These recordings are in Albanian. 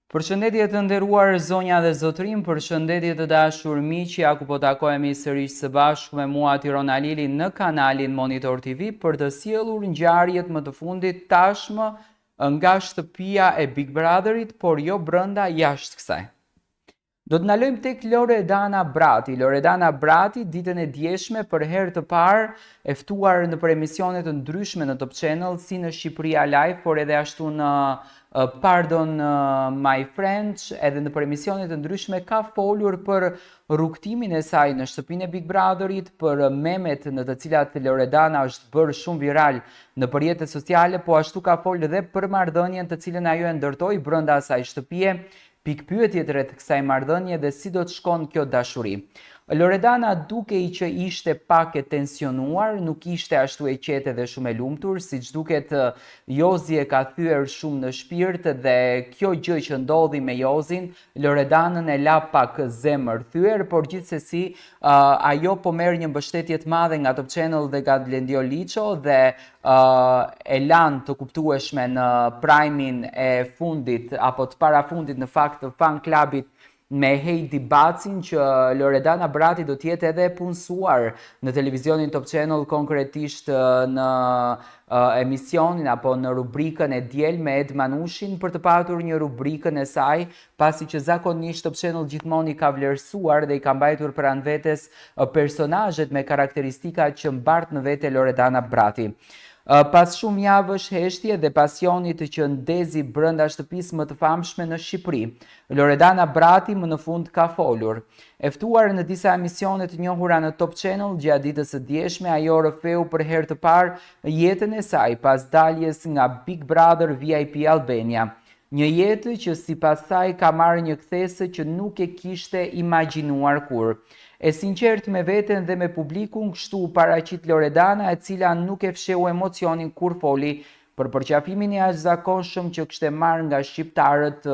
Përshëndetje të nderuar zonja dhe zotrim, përshëndetje të dashur miq, ku po takohemi sërish së bashku me mua Tiron Alili në kanalin Monitor TV për të sjellur ngjarjet më të fundit tashmë nga shtëpia e Big Brotherit, por jo brenda jashtë kësaj. Do të ndalojmë tek Loredana Brati. Loredana Brati ditën e djeshme për herë të parë e ftuar në për emisione të ndryshme në Top Channel, si në Shqipëria Live, por edhe ashtu në Pardon My French, edhe në për emisione të ndryshme ka folur për rrugtimin e saj në shtëpinë e Big Brotherit, për memet në të cilat Loredana është bërë shumë viral në për rrjetet sociale, po ashtu ka folur edhe për marrëdhënien të cilën ajo e ndërtoi brenda asaj shtëpie, pikpyetjet rreth kësaj marrëdhënie dhe si do të shkon kjo dashuri. Loredana dukej që ishte pak e tensionuar, nuk ishte ashtu e qetë dhe shumë e lumtur, siç duket Jozi e ka thyer shumë në shpirt dhe kjo gjë që ndodhi me Jozin, Loredanën e la pak zemër thyer, por gjithsesi ajo po merr një mbështetje të madhe nga Top Channel dhe nga Blendio Liço dhe e lan të kuptueshme në prime-in e fundit apo të parafundit në fakt të fan clubit me Heidi Bacin, që Loredana Brati do t'jetë edhe punësuar në televizionin Top Channel, konkretisht në emisionin apo në rubrikën e diel me Ed Manushin, për të patur një rubrikën e saj, pasi që zakonisht Top Channel gjithmonë i ka vlerësuar dhe i ka mbajtur pranë vetes personazhet me karakteristika që mbart në vete Loredana Brati. Pas shumë javësh heshtje dhe pasionit që ndezi brenda shtëpisë më të famshme në Shqipëri, Loredana Brati më në fund ka folur. E ftuar në disa emisione të njohura në Top Channel gjatë ditës së djeshme, ajo rrëfeu për herë të parë jetën e saj pas daljes nga Big Brother VIP Albania. Një jetë që sipas saj ka marrë një kthesë që nuk e kishte imagjinuar kur. E sinqert me veten dhe me publikun, kështu paraqit Loredana, e cila nuk e fsheu emocionin kur foli për përqafimin e jashtëzakonshëm që kishte marrë nga shqiptarët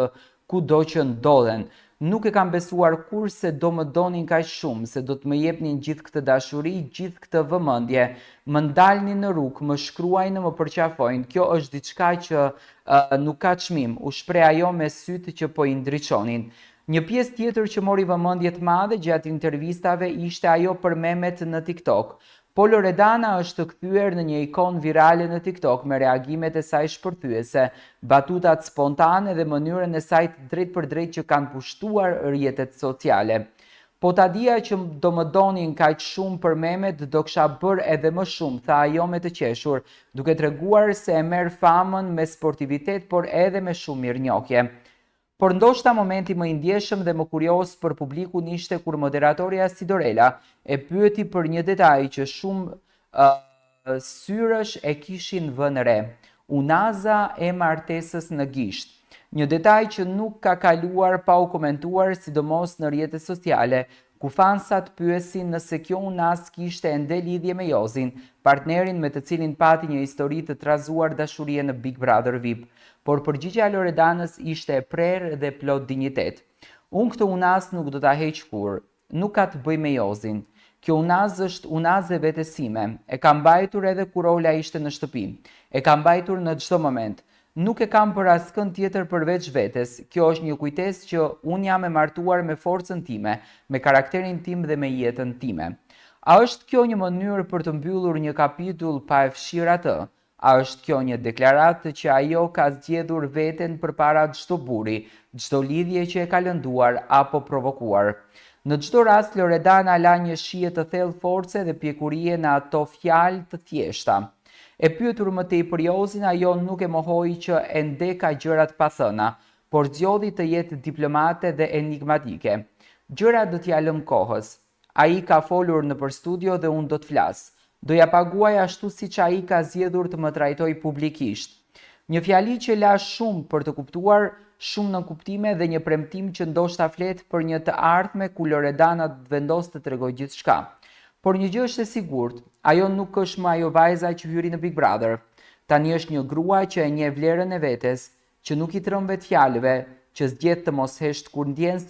kudo që ndodhen. Nuk e kam besuar kur se do më donin kaq shumë, se do të më jepnin gjithë këtë dashuri, gjithë këtë vëmendje, më ndalnin në rrugë, më shkruajnë, më përqafojnë. Kjo është diçka që nuk ka çmim, u shpreh ajo me sytë që po i ndriçonin. Një pjesë tjetër që mori vëmendje të madhe gjatë intervistave ishte ajo për memet në TikTok. Po Loredana është kthyer në një ikon virale në TikTok me reagimet e saj shpërthyese, batutat spontane dhe mënyrën e saj drejt për drejt që kanë pushtuar rrjetet sociale. Po ta dija që do më donin kaq shumë për memet, do kisha bërë edhe më shumë, tha ajo me të qeshur, duke treguar se e merr famën me sportivitet, por edhe me shumë mirënjohje. Por ndoshta momenti më i ndjeshëm dhe më kurioz për publikun ishte kur moderatorja Sidorela e pyeti për një detaj që shumë syrësh e kishin vënë re: unaza e martesës në gisht. Një detaj që nuk ka kaluar pa u komentuar, sidomos në rrjetet sociale, ku fansat pyesin nëse kjo unaz kishte ende lidhje me Jozin, partnerin me të cilin pati një histori të trazuar dashurie në Big Brother VIP. Por përgjigjja e Loredanës ishte e prerë dhe plot dinjitet. Unë këtë unaz nuk do ta heq kur, nuk ka të bëj me Jozin. Kjo unaz është unaz e vetësime, e kam mbajtur edhe kur Ola ishte në shtëpi, e kam mbajtur në çdo moment. Nuk e kam për askënd tjetër përveç vetes. Kjo është një kujtesë që unë jam e martuar me forcën time, me karakterin tim dhe me jetën time. A është kjo një mënyrë për të mbyllur një kapitull pa e fshirë atë? A është kjo një deklaratë që ajo ka zgjedhur veten përpara çdo buri, çdo lidhje që e ka lënduar apo provokuar? Në çdo rast, Loredana la një shije të thellë force dhe pjekurie në ato fjalë të thjeshta. E pyetur më tej për Jozin, ajo nuk e mohoi që ende ka gjërat pa thëna, por zgjodhi të jetë diplomate dhe enigmatike. Gjërat do t'ja lëm kohës. Ai ka folur nëpër studio dhe unë do të flas. Do ja paguaj ashtu siç ai ka zgjedhur të më trajtoj publikisht. Një fjali që la shumë për të kuptuar, shumë në kuptime dhe një premtim që ndoshta flet për një të ardhme ku Loredana vendos të tregojë gjithçka. Por një gjë është e sigurt, ajo nuk është më ajo vajza që hyri në Big Brother. Tani është një grua që e njeh vlerën e vetes, që nuk i tremb vet fjalëve, që zgjedh të mos hesht kur ndjen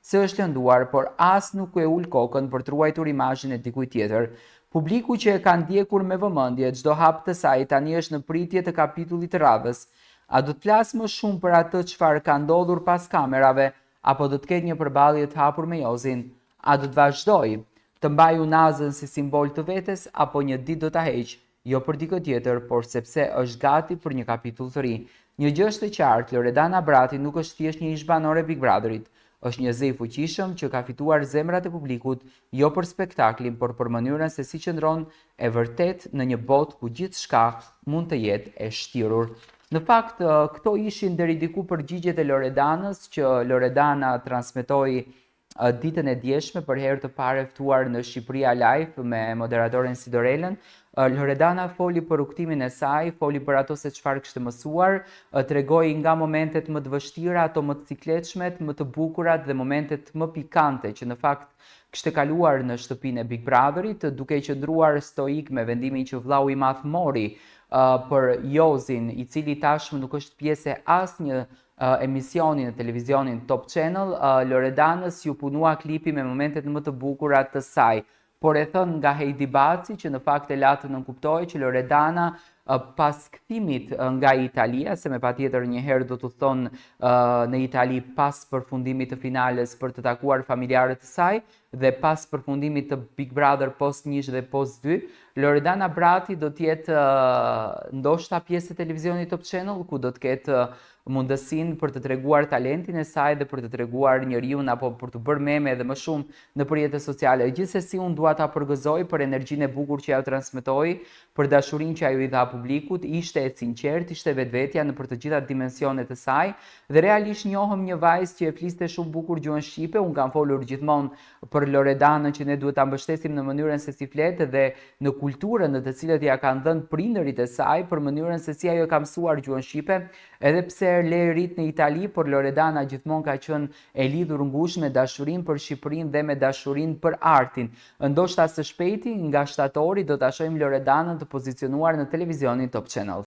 se është lënduar, por as nuk e ul kokën për të ruajtur imazhin e dikujt tjetër. Publiku që e ka ndjekur me vëmendje çdo hap të saj tani është në pritje të kapitullit të radhës. A do të flasë më shumë për atë çfarë ka ndodhur pas kamerave, apo do të ketë një përballje të hapur me Jozin? A do të vazhdoj të mbajë unazën si simbol të vetes, apo një ditë do ta heqë, jo për dikë tjetër, por sepse është gati për një kapitull të ri? Një gjë është e qartë, Loredana Brati nuk është thjesht një ish banore Big Brotherit. Është një zë i fuqishëm që ka fituar zemrat e publikut, jo për spektaklin, por për mënyrën se si qëndron e vërtet në një botë ku gjithçka mund të jetë e shtirur. Në fakt, këto ishin deri diku përgjigjet e Loredanës që Loredana transmetoi ditën e djeshme për herë të parë ftuar në Shqipëria Live me moderatoren Sidorelën. Loredana foli për rukëtimin e saj, foli për ato se çfarë kishte mësuar, tregoi nga momentet më të vështira, ato më të cikletshmet, më të bukurat dhe momentet më pikante që në fakt kishte kaluar në shtëpinë e Big Brotherit, duke qëndruar stoik me vendimin që vllau i madh mori për Jozin, i cili tashmë nuk është pjesë e asnjë emisioni në televizionin Top Channel. Loredanës ju punua klipi me momentet më të bukura të saj, por e thënë nga Heidi Baci që në fakt e latë nënkuptoi që Loredana pas kthimit nga Italia, se me patjetër një herë do të thonë në Itali pas përfundimit të finales për të takuar familjarët të saj dhe pas përfundimit të Big Brother post 1 dhe post 2, Loredana Brati do të jetë ndoshta pjesë e televizionit Top Channel, ku do të ketë mundësinë për të treguar talentin e saj dhe për të treguar njeriu apo për të bërë meme edhe më shumë në rrjetet sociale. Gjithsesi unë dua ta përgëzoj për energjinë e bukur që ajo transmetoi, për dashurinë që ajo i dha publikut, ishte e sinqertë, ishte vetvetja në për të gjitha dimensionet e saj dhe realisht njohëm një vajzë që e fliste shumë bukur gjuhën shqipe. Unë kam folur gjithmonë për Loredanën që ne duhet ta mbështesim në mënyrën se si flet dhe në kulturën në të cilët ja kanë dhënë prindërit e saj, për mënyrën se si ajo ka mësuar gjuhën shqipe, edhe pse le rit në Itali, por Loredana gjithmonë ka qenë e lidhur ngushtë me dashurinë për Shqipërinë dhe me dashurinë për artin. Ndoshta së shpejti nga shtatori do ta shohim Loredanën të pozicionuar në televizionin Top Channel.